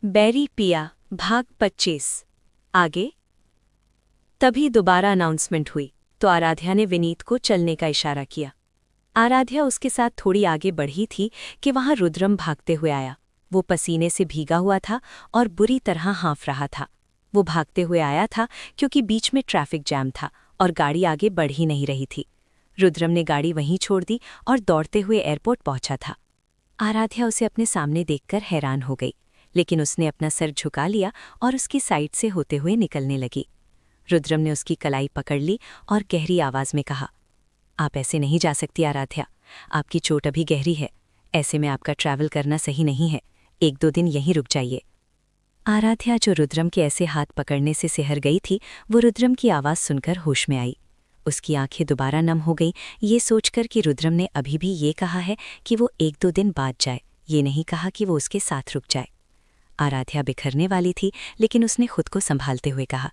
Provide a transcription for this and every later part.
बैरी पिया भाग 25। आगे। तभी दोबारा अनाउंसमेंट हुई तो आराध्या ने विनीत को चलने का इशारा किया। आराध्या उसके साथ थोड़ी आगे बढ़ी थी कि वहां रुद्रम भागते हुए आया। वो पसीने से भीगा हुआ था और बुरी तरह हाँफ रहा था। वो भागते हुए आया था क्योंकि बीच में ट्रैफिक जैम था और गाड़ी आगे बढ़ ही नहीं रही थी। रुद्रम ने गाड़ी वहीं छोड़ दी और दौड़ते हुए एयरपोर्ट पहुंचा था। आराध्या उसे अपने सामने देखकर हैरान हो गई, लेकिन उसने अपना सर झुका लिया और उसकी साइड से होते हुए निकलने लगी। रुद्रम ने उसकी कलाई पकड़ ली और गहरी आवाज में कहा, आप ऐसे नहीं जा सकती आराध्या, आपकी चोट अभी गहरी है। ऐसे में आपका ट्रैवल करना सही नहीं है। 1-2 दिन यहीं रुक जाइए। आराध्या, जो रुद्रम के ऐसे हाथ पकड़ने से सिहर गई थी, वो रुद्रम की आवाज़ सुनकर होश में आई। उसकी आंखें दोबारा नम हो गई, ये सोचकर कि रुद्रम ने अभी भी ये कहा है कि वो 1-2 दिन बाद जाए, ये नहीं कहा कि वो उसके साथ रुक जाए। आराध्या बिखरने वाली थी, लेकिन उसने खुद को संभालते हुए कहा,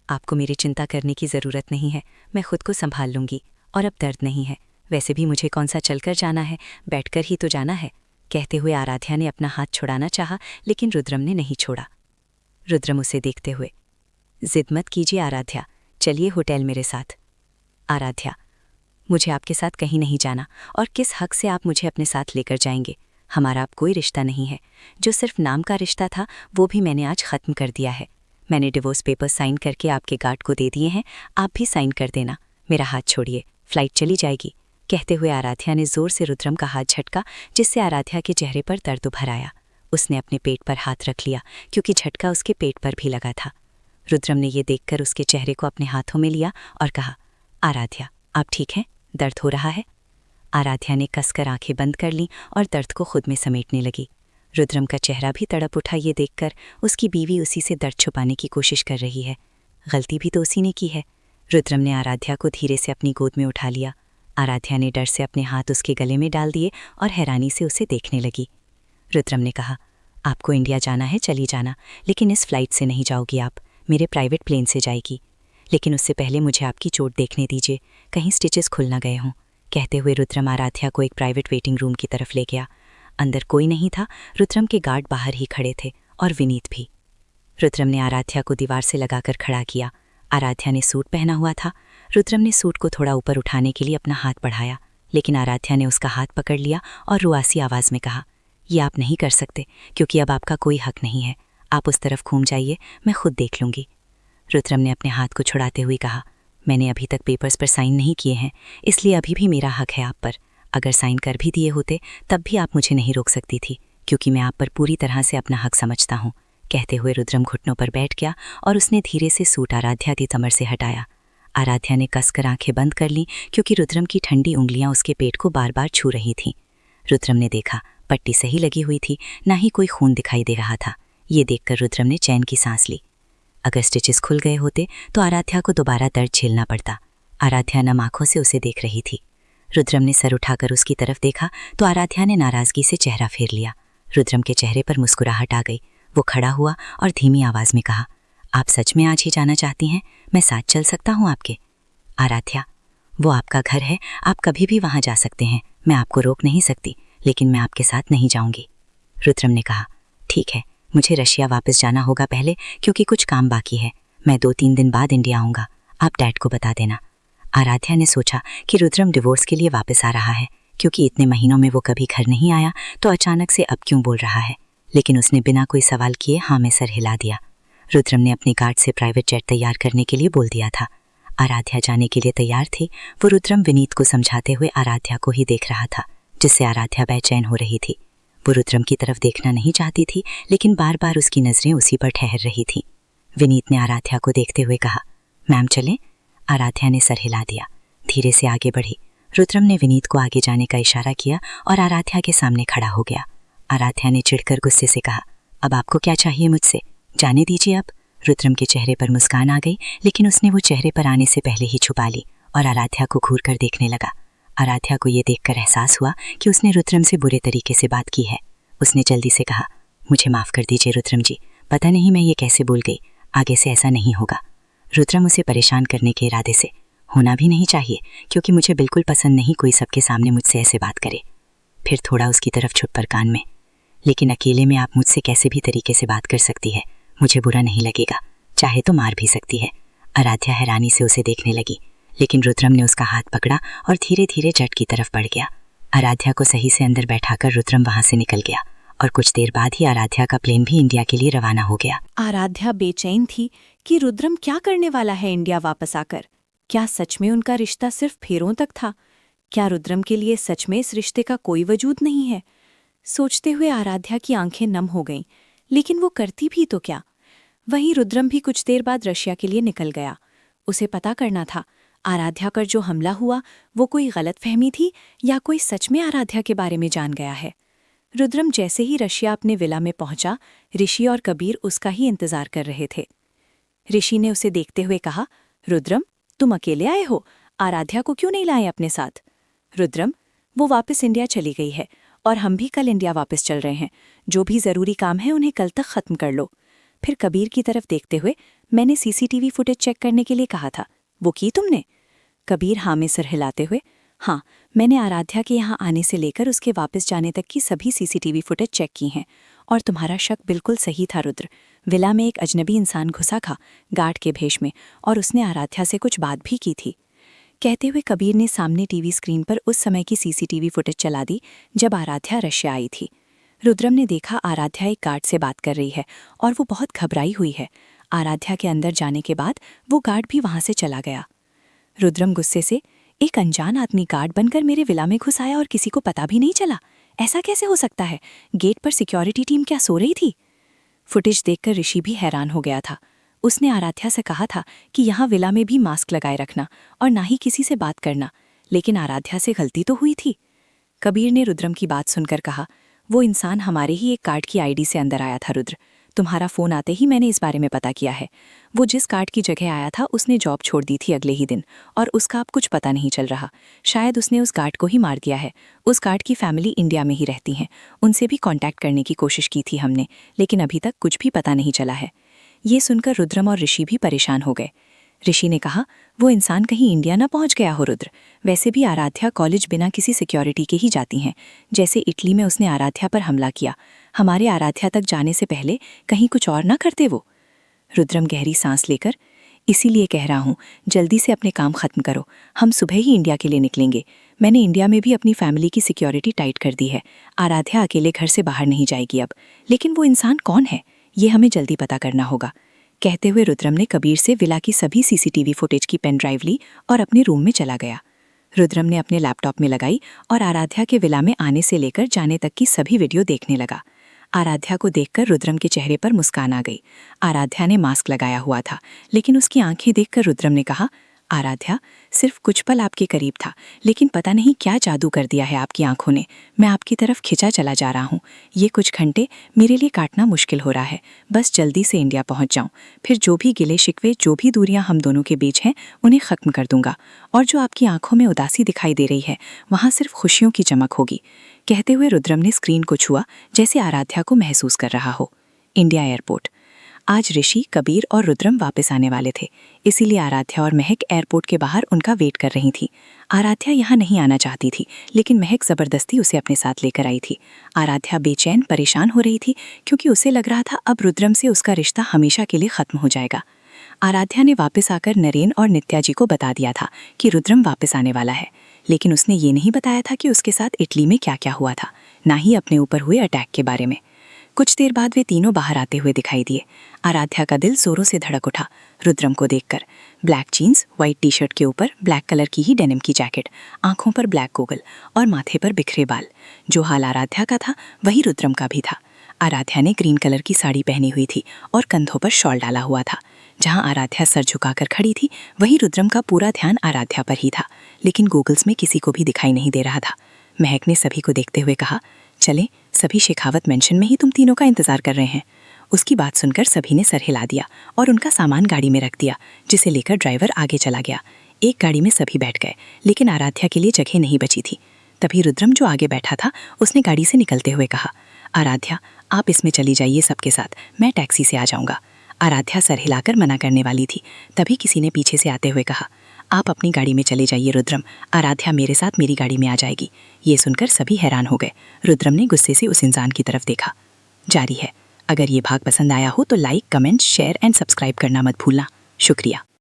आपको मेरी चिंता करने की ज़रूरत नहीं है, मैं खुद को संभाल लूंगी और अब दर्द नहीं है। वैसे भी मुझे कौन सा चलकर जाना है, बैठकर ही तो जाना है। कहते हुए आराध्या ने अपना हाथ छुड़ाना चाहा, लेकिन रुद्रम ने नहीं छोड़ा। रुद्रम उसे देखते हुए, जिद मत कीजिए आराध्या, चलिए होटल मेरे साथ। आराध्या, मुझे आपके साथ कहीं नहीं जाना, और किस हक से आप मुझे अपने साथ लेकर जाएंगे? हमारा अब कोई रिश्ता नहीं है। जो सिर्फ नाम का रिश्ता था वो भी मैंने आज ख़त्म कर दिया है। मैंने डिवोर्स पेपर साइन करके आपके गार्ड को दे दिए हैं, आप भी साइन कर देना। मेरा हाथ छोड़िए, फ्लाइट चली जाएगी। कहते हुए आराध्या ने जोर से रुद्रम का हाथ झटका, जिससे आराध्या के चेहरे पर दर्द उभर आया। उसने अपने पेट पर हाथ रख लिया क्योंकि झटका उसके पेट पर भी लगा था। रुद्रम ने ये देखकर उसके चेहरे को अपने हाथों में लिया और कहा, आराध्या, आप ठीक हैं? दर्द हो रहा है? आराध्या ने कसकर आंखें बंद कर लीं और दर्द को खुद में समेटने लगी। रुद्रम का चेहरा भी तड़प उठा ये देखकर उसकी बीवी उसी से दर्द छुपाने की कोशिश कर रही है। गलती भी तो उसी ने की है। रुद्रम ने आराध्या को धीरे से अपनी गोद में उठा लिया। आराध्या ने डर से अपने हाथ उसके गले में डाल दिए और हैरानी से उसे देखने लगी। रुद्रम ने कहा, आपको इंडिया जाना है, चली जाना, लेकिन इस फ्लाइट से नहीं जाओगी आप, मेरे प्राइवेट प्लेन से जाएगी। लेकिन उससे पहले मुझे आपकी चोट देखने दीजिए, कहीं स्टिचेस खुल ना गए हों। कहते हुए रुद्रम आराध्या को एक प्राइवेट वेटिंग रूम की तरफ ले गया। अंदर कोई नहीं था, रुद्रम के गार्ड बाहर ही खड़े थे और विनीत भी। रुद्रम ने आराध्या को दीवार से लगाकर खड़ा किया। आराध्या ने सूट पहना हुआ था। रुद्रम ने सूट को थोड़ा ऊपर उठाने के लिए अपना हाथ बढ़ाया, लेकिन आराध्या ने उसका हाथ पकड़ लिया और रुआसी आवाज़ में कहा, ये आप नहीं कर सकते, क्योंकि अब आपका कोई हक नहीं है। आप उस तरफ घूम जाइए, मैं खुद देख लूँगी। रुद्रम ने अपने हाथ को छुड़ाते हुए कहा, मैंने अभी तक पेपर्स पर साइन नहीं किए हैं, इसलिए अभी भी मेरा हक है आप पर। अगर साइन कर भी दिए होते तब भी आप मुझे नहीं रोक सकती थी, क्योंकि मैं आप पर पूरी तरह से अपना हक समझता हूँ। कहते हुए रुद्रम घुटनों पर बैठ गया और उसने धीरे से सूट आराध्या की कमर से हटाया। आराध्या ने कसकर आंखें बंद कर लीं क्योंकि रुद्रम की ठंडी उंगलियां उसके पेट को बार बार छू रही थीं। रुद्रम ने देखा, पट्टी सही लगी हुई थी, ना ही कोई खून दिखाई दे रहा था। ये देखकर रुद्रम ने चैन की सांस ली। अगर स्टिचेस खुल गए होते तो आराध्या को दोबारा दर्द झेलना पड़ता। आराध्या नम आंखों से उसे देख रही थी। रुद्रम ने सर उठाकर उसकी तरफ देखा तो आराध्या ने नाराजगी से चेहरा फेर लिया। रुद्रम के चेहरे पर मुस्कुराहट आ गई। वो खड़ा हुआ और धीमी आवाज में कहा, आप सच में आज ही जाना चाहती हैं? मैं साथ चल सकता हूँ आपके? आराध्या, वो आपका घर है, आप कभी भी वहाँ जा सकते हैं। मैं आपको रोक नहीं सकती, लेकिन मैं आपके साथ नहीं जाऊँगी। रुद्रम ने कहा, ठीक है, मुझे रशिया वापस जाना होगा पहले, क्योंकि कुछ काम बाकी है। मैं 2-3 दिन बाद इंडिया आऊँगा, आप डैड को बता देना। आराध्या ने सोचा कि रुद्रम डिवोर्स के लिए वापस आ रहा है, क्योंकि इतने महीनों में वो कभी घर नहीं आया, तो अचानक से अब क्यों बोल रहा है। लेकिन उसने बिना कोई सवाल किए हाँ में सर हिला दिया। रुद्रम ने अपने गार्ड से प्राइवेट जेट तैयार करने के लिए बोल दिया था। आराध्या जाने के लिए तैयार थी। वो रुद्रम विनीत को समझाते हुए आराध्या को ही देख रहा था, जिससे आराध्या बेचैन हो रही थी। वो रुद्रम की तरफ देखना नहीं चाहती थी, लेकिन बार बार उसकी नज़रें उसी पर ठहर रही थीं। विनीत ने आराध्या को देखते हुए कहा, मैम चलें? आराध्या ने सर हिला दिया। धीरे से आगे बढ़ी। रुद्रम ने विनीत को आगे जाने का इशारा किया और आराध्या के सामने खड़ा हो गया। आराध्या ने चिढ़कर गुस्से से कहा, अब आपको क्या चाहिए मुझसे? जाने दीजिए अब। रुद्रम के चेहरे पर मुस्कान आ गई, लेकिन उसने वो चेहरे पर आने से पहले ही छुपा ली और आराध्या को घूर कर देखने लगा। आराध्या को ये देखकर एहसास हुआ कि उसने रुद्रम से बुरे तरीके से बात की है। उसने जल्दी से कहा, मुझे माफ़ कर दीजिए रुद्रम जी, पता नहीं मैं ये कैसे बोल गई, आगे से ऐसा नहीं होगा। रुद्रम उसे परेशान करने के इरादे से, होना भी नहीं चाहिए, क्योंकि मुझे बिल्कुल पसंद नहीं कोई सबके सामने मुझसे ऐसे बात करे। फिर थोड़ा उसकी तरफ छुप पर कान में, लेकिन अकेले में आप मुझसे कैसे भी तरीके से बात कर सकती है, मुझे बुरा नहीं लगेगा, चाहे तो मार भी सकती है। आराध्या हैरानी से उसे देखने लगी, लेकिन रुद्रम ने उसका हाथ पकड़ा और धीरे धीरे जट की तरफ बढ़ गया। आराध्या को सही से अंदर बैठाकर रुद्रम वहां से निकल गया और कुछ देर बाद ही आराध्या का प्लेन भी इंडिया के लिए रवाना हो गया। आराध्या बेचैन थी कि रुद्रम क्या करने वाला है इंडिया वापस आकर। क्या सच में उनका रिश्ता सिर्फ फेरों तक था? क्या रुद्रम के लिए सच में इस रिश्ते का कोई वजूद नहीं है? सोचते हुए आराध्या की आंखें नम हो गईं, लेकिन वो करती भी तो क्या। वहीं रुद्रम भी कुछ देर बाद रशिया के लिए निकल गया। उसे पता करना था आराध्या पर जो हमला हुआ वो कोई गलतफहमी थी या कोई सच में आराध्या के बारे में जान गया है। रुद्रम जैसे ही रशिया अपने विला में पहुंचा, ऋषि और कबीर उसका ही इंतजार कर रहे थे। ऋषि ने उसे देखते हुए कहा, रुद्रम, तुम अकेले आए हो? आराध्या को क्यों नहीं लाए अपने साथ? रुद्रम, वो वापस इंडिया चली गई है और हम भी कल इंडिया वापस चल रहे हैं। जो भी जरूरी काम है उन्हें कल तक खत्म कर लो। फिर कबीर की तरफ देखते हुए, मैंने सीसीटीवी फुटेज चेक करने के लिए कहा था, वो की तुमने? कबीर हाँ में सिर हिलाते हुए, हाँ, मैंने आराध्या के यहाँ आने से लेकर उसके वापस जाने तक की सभी सीसीटीवी फुटेज चेक की हैं और तुम्हारा शक बिल्कुल सही था रुद्र। विला में एक अजनबी इंसान घुसा था गार्ड के भेष में और उसने आराध्या से कुछ बात भी की थी। कहते हुए कबीर ने सामने टीवी स्क्रीन पर उस समय की सीसीटीवी फुटेज चला दी जब आराध्या रशिया आई थी। रुद्रम ने देखा आराध्या एक गार्ड से बात कर रही है और वो बहुत घबराई हुई है। आराध्या के अंदर जाने के बाद वो गार्ड भी वहां से चला गया। रुद्रम गुस्से से, एक अनजान आदमी गार्ड बनकर मेरे विला में घुस आया और किसी को पता भी नहीं चला? ऐसा कैसे हो सकता है? गेट पर सिक्योरिटी टीम क्या सो रही थी? फुटेज देखकर ऋषि भी हैरान हो गया था। उसने आराध्या से कहा था कि यहाँ विला में भी मास्क लगाए रखना और ना ही किसी से बात करना, लेकिन आराध्या से गलती तो हुई थी। कबीर ने रुद्रम की बात सुनकर कहा, वो इंसान हमारे ही एक कार्ड की आईडी से अंदर आया था रुद्र। तुम्हारा फ़ोन आते ही मैंने इस बारे में पता किया है। वो जिस कार्ड की जगह आया था उसने जॉब छोड़ दी थी अगले ही दिन और उसका अब कुछ पता नहीं चल रहा। शायद उसने उस गार्ड को ही मार दिया है। उस गार्ड की फैमिली इंडिया में ही रहती हैं। उनसे भी कांटेक्ट करने की कोशिश की थी हमने, लेकिन अभी तक कुछ भी पता नहीं चला है। ये सुनकर रुद्रम और ऋषि भी परेशान हो गए। ऋषि ने कहा, वो इंसान कहीं इंडिया ना पहुंच गया हो रुद्र। वैसे भी आराध्या कॉलेज बिना किसी सिक्योरिटी के ही जाती हैं। जैसे इटली में उसने आराध्या पर हमला किया, हमारे आराध्या तक जाने से पहले कहीं कुछ और ना करते वो? रुद्रम गहरी सांस लेकर, इसीलिए कह रहा हूँ, जल्दी से अपने काम खत्म करो। हम सुबह ही इंडिया के लिए निकलेंगे। मैंने इंडिया में भी अपनी फैमिली की सिक्योरिटी टाइट कर दी है। आराध्या अकेले घर से बाहर नहीं जाएगी अब। लेकिन वो इंसान कौन है, ये हमें जल्दी पता करना होगा। कहते हुए रुद्रम ने कबीर से विला की सभी सीसीटीवी फुटेज की पेन ड्राइव ली और अपने रूम में चला गया। रुद्रम ने अपने लैपटॉप में लगाई और आराध्या के विला में आने से लेकर जाने तक की सभी वीडियो देखने लगा। आराध्या को देखकर रुद्रम के चेहरे पर मुस्कान आ गई। आराध्या ने मास्क लगाया हुआ था, लेकिन उसकी आंखें देखकर रुद्रम ने कहा, आराध्या, सिर्फ कुछ पल आपके करीब था, लेकिन पता नहीं क्या जादू कर दिया है आपकी आंखों ने। मैं आपकी तरफ खिंचा चला जा रहा हूँ। ये कुछ घंटे मेरे लिए काटना मुश्किल हो रहा है। बस जल्दी से इंडिया पहुँच जाऊँ, फिर जो भी गिले शिकवे, जो भी दूरियां हम दोनों के बीच हैं, उन्हें ख़त्म कर दूंगा। और जो आपकी आंखों में उदासी दिखाई दे रही है, वहाँ सिर्फ खुशियों की चमक होगी। कहते हुए रुद्रम ने स्क्रीन को छुआ, जैसे आराध्या को महसूस कर रहा हो। India airport. आज ऋषि, कबीर और रुद्रम वापस आने वाले थे, इसीलिए आराध्या और महक एयरपोर्ट के बाहर उनका वेट कर रही थी। आराध्या यहाँ नहीं आना चाहती थी, लेकिन महक ज़बरदस्ती उसे अपने साथ लेकर आई थी। आराध्या बेचैन, परेशान हो रही थी, क्योंकि उसे लग रहा था अब रुद्रम से उसका रिश्ता हमेशा के लिए ख़त्म हो जाएगा। आराध्या ने वापस आकर नरेन और नित्या जी को बता दिया था कि रुद्रम वापस आने वाला है, लेकिन उसने ये नहीं बताया था कि उसके साथ इटली में क्या क्या हुआ था, ना ही अपने ऊपर हुए अटैक के बारे में। कुछ देर बाद वे तीनों बाहर आते हुए दिखाई दिए। आराध्या का दिल जोरों से धड़क उठा रुद्रम को देखकर। Black jeans, white T shirt के ऊपर ब्लैक कलर की ही डेनिम की जैकेट, आंखों पर ब्लैक गोगल और माथे पर बिखरे बाल। जो हाल आराध्या का था वही रुद्रम का भी था। आराध्या ने ग्रीन कलर की साड़ी पहनी हुई थी और कंधों पर शॉल डाला हुआ था। जहां आराध्या सर झुकाकर खड़ी थी, वहीं रुद्रम का पूरा ध्यान आराध्या पर ही था, लेकिन गूगल्स में किसी को भी दिखाई नहीं दे रहा था। महक ने सभी को देखते हुए कहा, चलें, सभी शेखावत मेंशन में ही तुम तीनों का इंतजार कर रहे हैं। उसकी बात सुनकर सभी ने सर हिला दिया और उनका सामान गाड़ी में रख दिया, जिसे लेकर ड्राइवर आगे चला गया। एक गाड़ी में सभी बैठ गए, लेकिन आराध्या के लिए जगह नहीं बची थी। तभी रुद्रम, जो आगे बैठा था, उसने गाड़ी से निकलते हुए कहा, आराध्या, आप इसमें चली जाइए सबके साथ, मैं टैक्सी से आ जाऊंगा। आराध्या सर हिलाकर मना करने वाली थी, तभी किसी ने पीछे से आते हुए कहा, आप अपनी गाड़ी में चले जाइए रुद्रम, आराध्या मेरे साथ मेरी गाड़ी में आ जाएगी। ये सुनकर सभी हैरान हो गए। रुद्रम ने गुस्से से उस इंसान की तरफ देखा। जारी है। अगर ये भाग पसंद आया हो तो like, comment, share and subscribe करना मत भूलना। शुक्रिया।